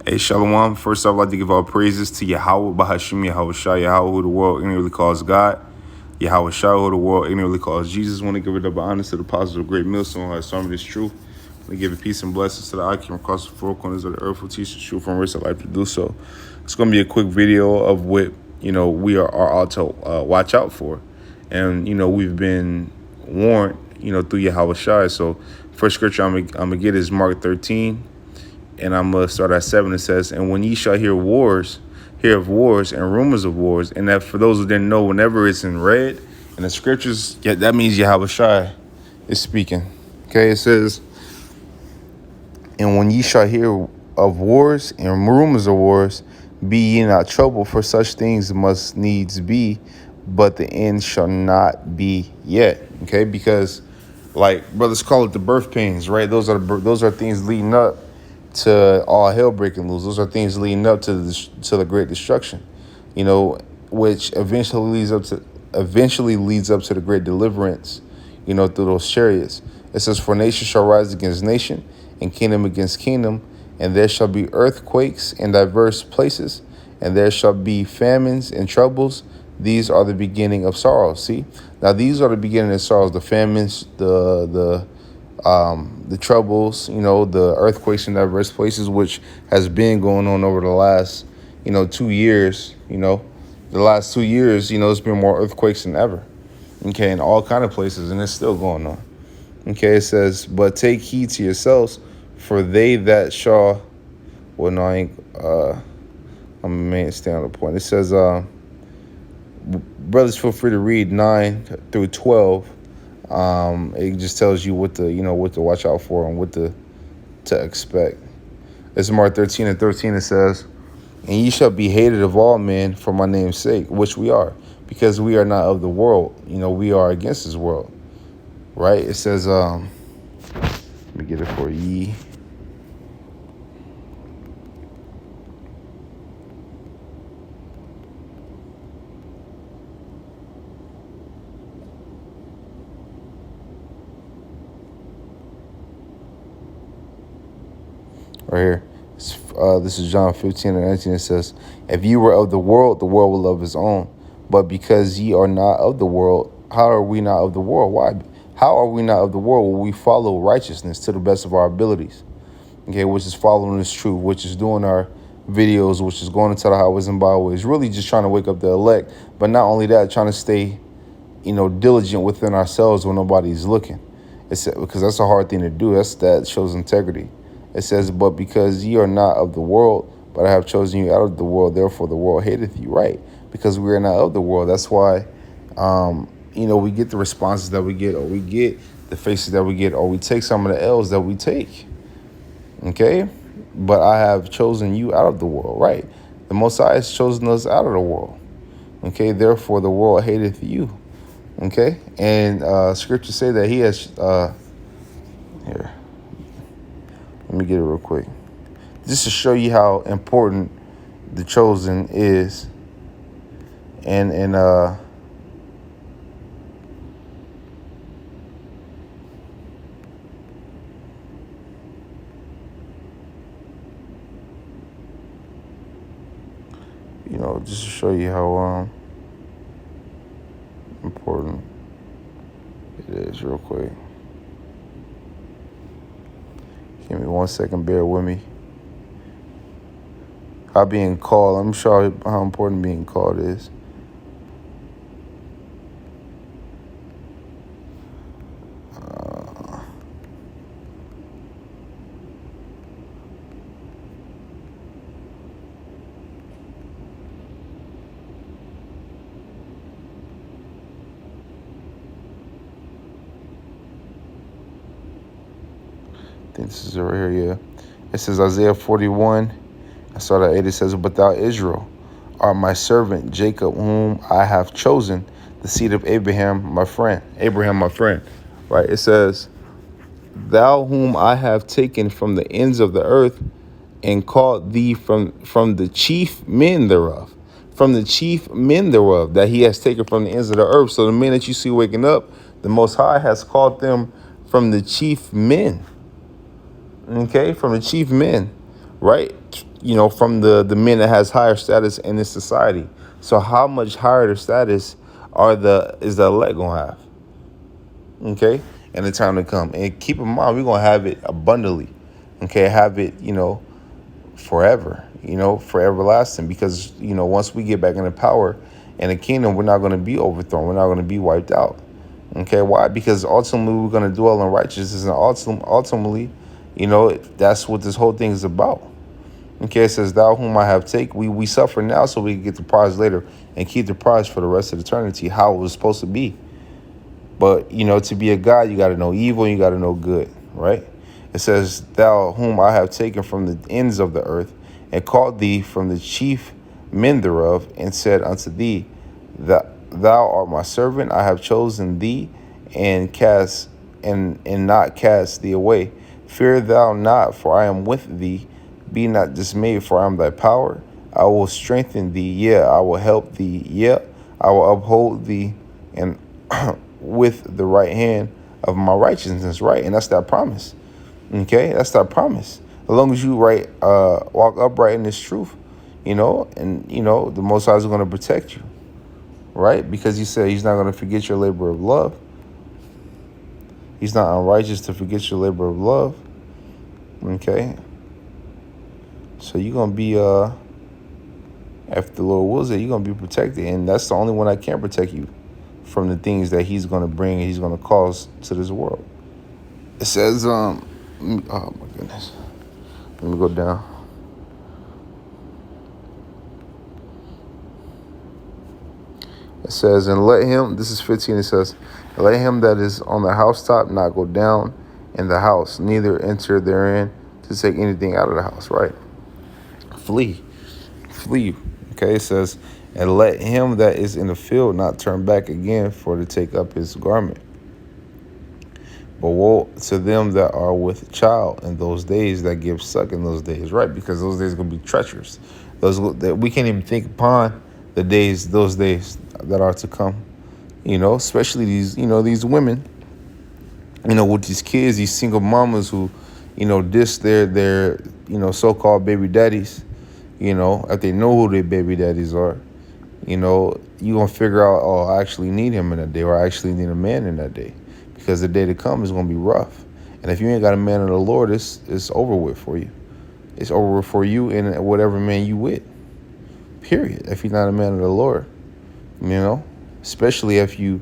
Hey, Shalom. First, I'd like to give all praises to YAHAWAHSHI, YAHAWAHSHI, Yahweh, who the world ignorantly calls God. YAHWAHSHI, who the world ignorantly calls Jesus. I want to give it up honor to the apostles of great millstone who has taught me this truth. I want to give it peace and blessings to the icon across the four corners of the earth who teach the truth and risk their life to do so. It's going to be a quick video of what, we are all to watch out for. And, we've been warned, through YAHWAHSHI. So, first scripture I'm going to get is Mark 13. And I'm going to start at 7. It says, and when ye shall hear of wars and rumors of wars, and that for those who didn't know, whenever it's in red in the scriptures, that means YAHWAHSHI is speaking. Okay, it says, and when ye shall hear of wars and rumors of wars, be ye not troubled, for such things must needs be, but the end shall not be yet. Okay, because like brothers call it the birth pains, right? Those are things leading up to all hell breaking loose. Those are things leading up to the great destruction, which eventually leads up to the great deliverance, through those chariots. It says, for nation shall rise against nation, and kingdom against kingdom, and there shall be earthquakes in diverse places, and there shall be famines and troubles. These are the beginning of sorrows. See, now these are the beginning of sorrows: the famines, the troubles, the earthquakes in diverse places, which has been going on over the last, 2 years. The last 2 years, it's been more earthquakes than ever. Okay, in all kind of places, and it's still going on. Okay, it says, but take heed to yourselves, for they that shall. Well, no, I ain't. I'm gonna stay on the point. It says, brothers, feel free to read 9 through 12. It just tells you what to watch out for and what to expect. It's Mark 13 and 13. It says, and ye shall be hated of all men for my name's sake, which we are, because we are not of the world. We are against this world, right? It says, let me get it for ye. Right here. This is John 15 and 19. It says, if you were of the world will love his own. But because ye are not of the world, how are we not of the world? Why? How are we not of the world? Well, we follow righteousness to the best of our abilities. Okay, which is following this truth, which is doing our videos, which is going into the highways and byways, really just trying to wake up the elect. But not only that, trying to stay, diligent within ourselves when nobody's looking. It's because that's a hard thing to do. That shows integrity. It says, but because ye are not of the world, but I have chosen you out of the world, therefore the world hateth you. Right? Because we are not of the world. That's why, we get the responses that we get, or we get the faces that we get, or we take some of the L's that we take. Okay? But I have chosen you out of the world. Right? The Most High has chosen us out of the world. Okay? Therefore the world hateth you. Okay? And scriptures say that he has, here. Let me get it real quick. Just to show you how important the chosen is. And just to show you how important it is real quick. Give me 1 second, bear with me. How being called, I'm sure how important being called is. I think this is right here, yeah. It says Isaiah 41. I saw that 8. It says, but thou, Israel, art my servant, Jacob, whom I have chosen, the seed of Abraham, my friend. Right? It says, thou whom I have taken from the ends of the earth and called thee from the chief men thereof. From the chief men thereof, that he has taken from the ends of the earth. So the men that you see waking up, the Most High has called them from the chief men. Okay, from the chief men, right? from the men that has higher status in this society. So how much higher the status is the elect gonna have? Okay, in the time to come. And keep in mind, we're gonna have it abundantly. Okay, have it, forever, for everlasting. Because, once we get back into power in the kingdom, we're not gonna be overthrown. We're not gonna be wiped out. Okay, why? Because ultimately we're gonna dwell in righteousness, and ultimately, that's what this whole thing is about. Okay, it says, "Thou whom I have taken," we suffer now so we can get the prize later and keep the prize for the rest of eternity, how it was supposed to be. But, to be a God, you got to know evil and you got to know good, right? It says, "Thou whom I have taken from the ends of the earth and called thee from the chief men thereof, and said unto thee, that thou art my servant, I have chosen thee and not cast thee away. Fear thou not, for I am with thee. Be not dismayed, for I am thy power. I will strengthen thee, yeah, I will help thee, yeah, I will uphold thee and with the right hand of my righteousness," right? And that's that promise. Okay, that's that promise. As long as you walk upright in this truth, and the Most High is going to protect you, right? Because he said he's not going to forget your labor of love. He's not unrighteous to forget your labor of love. Okay. So you're going to be, if the Lord wills it, you're going to be protected. And that's the only one that can protect you from the things that he's going to bring and he's going to cause to this world. It says, oh my goodness. Let me go down. It says, "And let him," this is 15, it says, "Let him that is on the housetop not go down in the house, neither enter therein to take anything out of the house," right? Flee. Okay, it says, "And let him that is in the field not turn back again for to take up his garment. But woe to them that are with child in those days, that give suck in those days," right? Because those days are going to be treacherous. That we can't even think upon those days that are to come. Especially these women, with these kids, these single mamas who, diss their so-called baby daddies. If they know who their baby daddies are, you're going to figure out, oh, I actually need him in that day, or I actually need a man in that day. Because the day to come is going to be rough. And if you ain't got a man of the Lord, it's over with for you. It's over with for you and whatever man you with. Period. If you're not a man of the Lord, especially if you,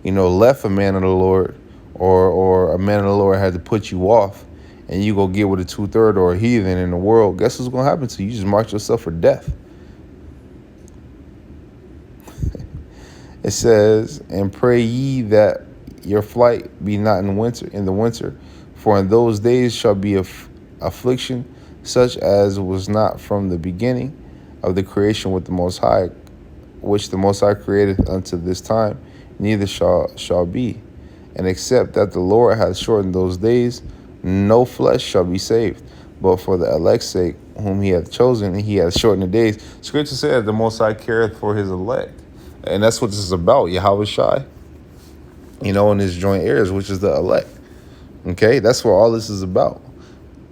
left a man of the Lord, or a man of the Lord had to put you off, and you go get with a 2/3 or a heathen in the world, guess what's going to happen to you? You just mark yourself for death. It says, "And pray ye that your flight be not in the winter, for in those days shall be affliction, such as was not from the beginning of the creation with the Most High, which the Most High created unto this time, neither shall be. And except that the Lord hath shortened those days, no flesh shall be saved. But for the elect's sake, whom he hath chosen, he hath shortened the days." Scripture says the Most High careth for his elect. And that's what this is about, YAHAWAHSHI. And his joint heirs, which is the elect. Okay, that's what all this is about.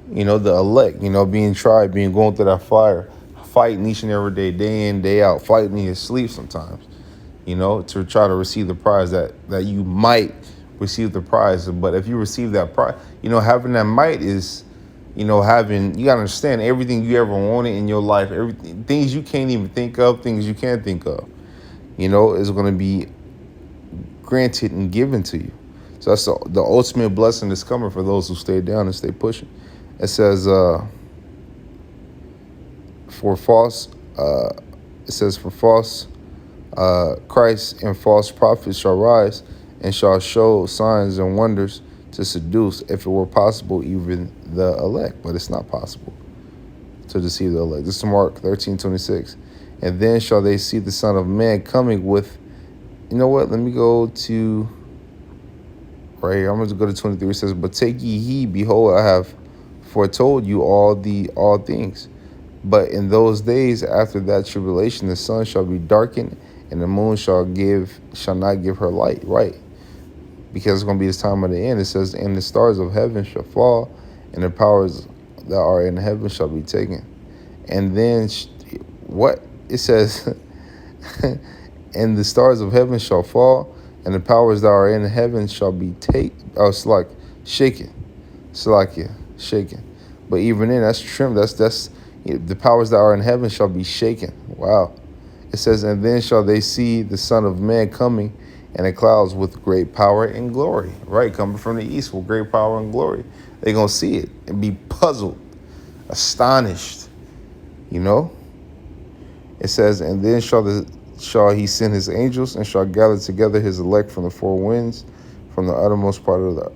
The elect, being tried, going through that fire, fighting each and every day in, day out, fighting in your sleep sometimes, to try to receive the prize that you might receive the prize. But if you receive that prize, having that might is, you got to understand everything you ever wanted in your life, everything, things you can't even think of, things you can't think of, is going to be granted and given to you. So that's the ultimate blessing that's coming for those who stay down and stay pushing. It says, for false Christ and false prophets shall rise and shall show signs and wonders to seduce, if it were possible, even the elect. But it's not possible to deceive the elect. This is Mark 13:26. "And then shall they see the Son of Man coming with," let me go to right here. I'm going to go to 23. It says, "But take ye heed, behold, I have foretold you all things. But in those days after that tribulation, the sun shall be darkened, and the moon shall not give her light," right? Because it's going to be this time of the end. It says, "And the stars of heaven shall fall, and the powers that are in heaven shall be taken. And then what it says, and the stars of heaven shall fall, and the powers that are in heaven shall be shaken. Salakia, shaken. But even then, that's trim. That's the powers that are in heaven shall be shaken. Wow. It says, and then shall they see the Son of Man coming in the clouds with great power and glory. Right, coming from the east with great power and glory. They're gonna see it and be puzzled, astonished. You know. It says, and then shall he send his angels and shall gather together his elect from the four winds, from the uttermost part of the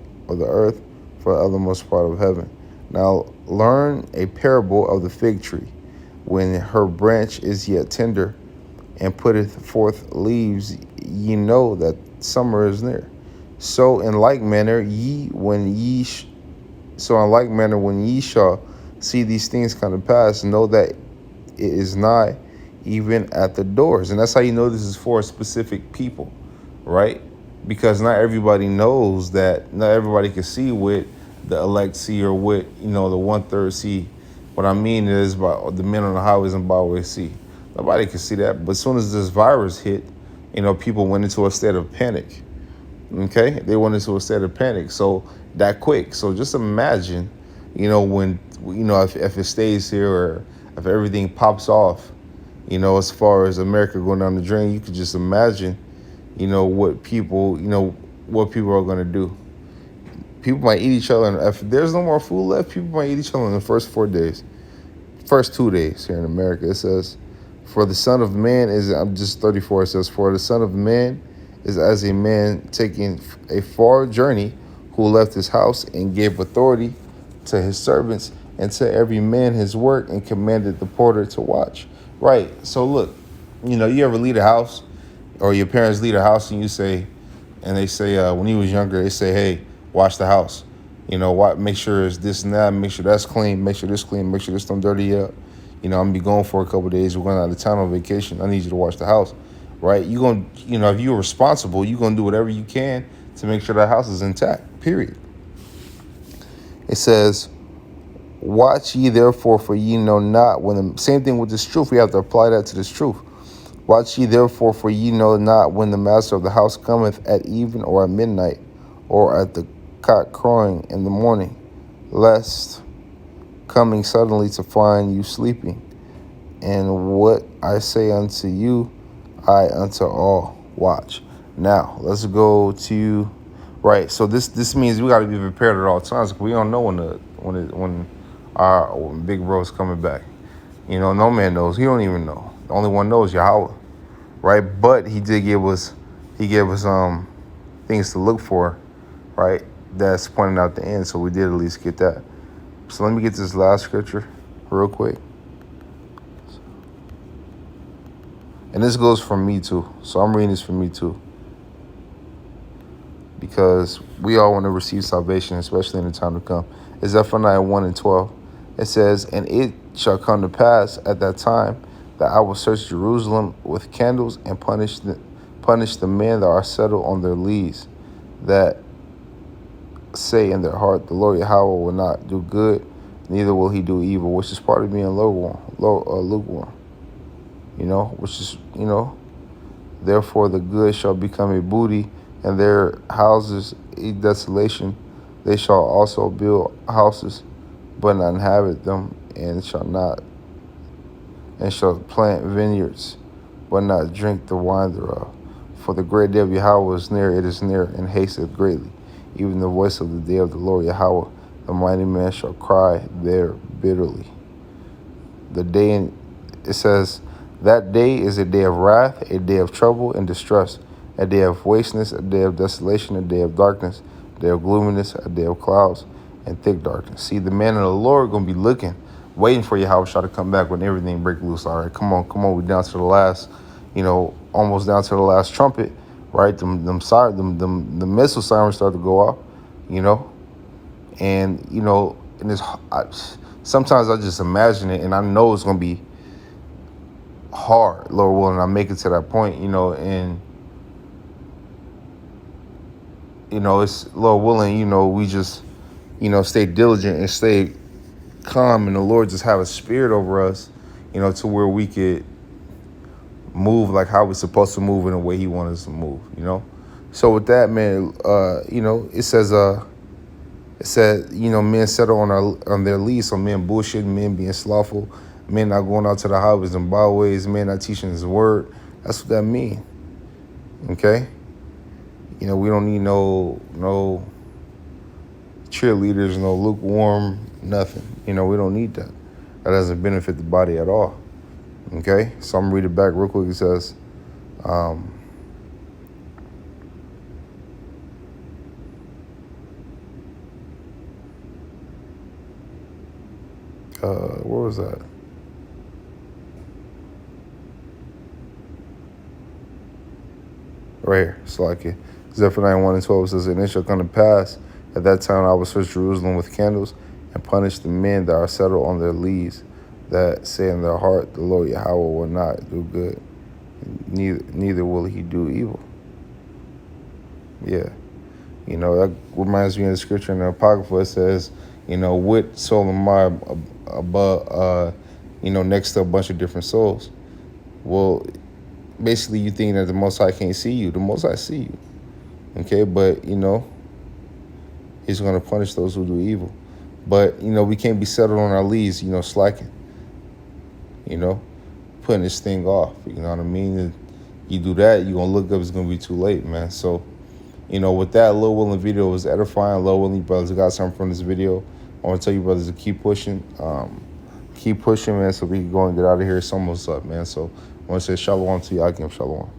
earth, for the uttermost part of heaven. Now learn a parable of the fig tree. When her branch is yet tender, and putteth forth leaves, ye know that summer is near. So in like manner, when ye shall see these things come to pass, know that it is nigh, even at the doors. And that's how you know this is for specific people, right? Because not everybody knows that. Not everybody can see what the elect see or what, the 1/3 see. What I mean is about the men on the highways and byways see. Nobody can see that. But as soon as this virus hit, people went into a state of panic. Okay? They went into a state of panic. So that quick. So just imagine, when, if it stays here or if everything pops off, as far as America going down the drain, you could just imagine, what people are going to do. People might eat each other. And if there's no more food left, people might eat each other in the first 4 days. First 2 days here in America. It says, for the Son of Man is, I'm just 34, it says, for the Son of Man is as a man taking a far journey who left his house and gave authority to his servants and to every man his work and commanded the porter to watch. Right. So look, you ever leave a house or your parents leave a house and they say, when you was younger, they say, hey, watch the house. Make sure it's this and that, make sure that's clean, make sure this clean, make sure this don't dirty up. I'm gonna be gone for a couple of days. We're going out of town on vacation. I need you to watch the house, right? You're going to, if you're responsible, you're going to do whatever you can to make sure that house is intact, period. It says, watch ye therefore, for ye know not when same thing with this truth. We have to apply that to this truth. Watch ye therefore, for ye know not when the master of the house cometh at even or at midnight or at the cock crowing in the morning, lest coming suddenly to find you sleeping. And what I say unto you, I unto all watch. Now let's go to right. So this means we got to be prepared at all times. We don't know when our big bro's coming back. No man knows. He don't even know. The only one knows, Yahweh, right? But he gave us things to look for, right? That's pointing out the end. So we did at least get that. So let me get this last scripture real quick. And this goes for me too. So I'm reading this for me too. Because we all want to receive salvation, especially in the time to come. It's Zephaniah 1:12. It says, and it shall come to pass at that time that I will search Jerusalem with candles and punish the men that are settled on their lees, that say in their heart, the Lord Yahweh will not do good, neither will he do evil, which is part of being lukewarm. Which is, therefore the good shall become a booty, and their houses a desolation. They shall also build houses, but not inhabit them, and shall plant vineyards, but not drink the wine thereof. For the great day of Yahweh is near, it is near, and hasteth greatly. Even the voice of the day of the Lord Yahweh, the mighty man shall cry there bitterly. It says, that day is a day of wrath, a day of trouble and distress, a day of wasteness, a day of desolation, a day of darkness, a day of gloominess, a day of clouds and thick darkness. See, the man of the Lord going to be looking, waiting for YAHAWAHSHI to come back when everything break loose. All right, come on. We're down to the last, almost down to the last trumpet, right? The missile sirens start to go off, and, and sometimes I just imagine it, and I know it's going to be hard, Lord willing, I make it to that point, and it's Lord willing, we just, stay diligent and stay calm, and the Lord just have a spirit over us, to where we could move like how we're supposed to move in the way he wants us to move. So with that, man, it said, men settle on their lease, so men bullshitting, men being slothful, men not going out to the highways and byways, men not teaching his word. That's what that means. Okay? We don't need no cheerleaders, no lukewarm, nothing. We don't need that. That doesn't benefit the body at all. Okay? So I'm gonna read it back real quick. It says, where was that? Right here. It's like it. Zephaniah 1:12 says, and it shall come to pass at that time I will search Jerusalem with candles and punish the men that are settled on their lees, that say in their heart, the Lord Yahweh will not do good, neither will he do evil. Yeah. That reminds me of the scripture in the Apocrypha. It says, what soul am I above, next to a bunch of different souls? Well, basically you think that the Most High can't see you. The Most High see you. Okay, but, he's going to punish those who do evil. But, we can't be settled on our lees, slacking, putting this thing off. You know what I mean? And you do that, you're going to look up, it's going to be too late, man. So, with that, Lil Willing video was edifying. Lil Willing brothers got something from this video. I want to tell you brothers to keep pushing. Keep pushing, man, so we can go and get out of here. It's almost up, man. So I want to say shalom to you. I give shalom.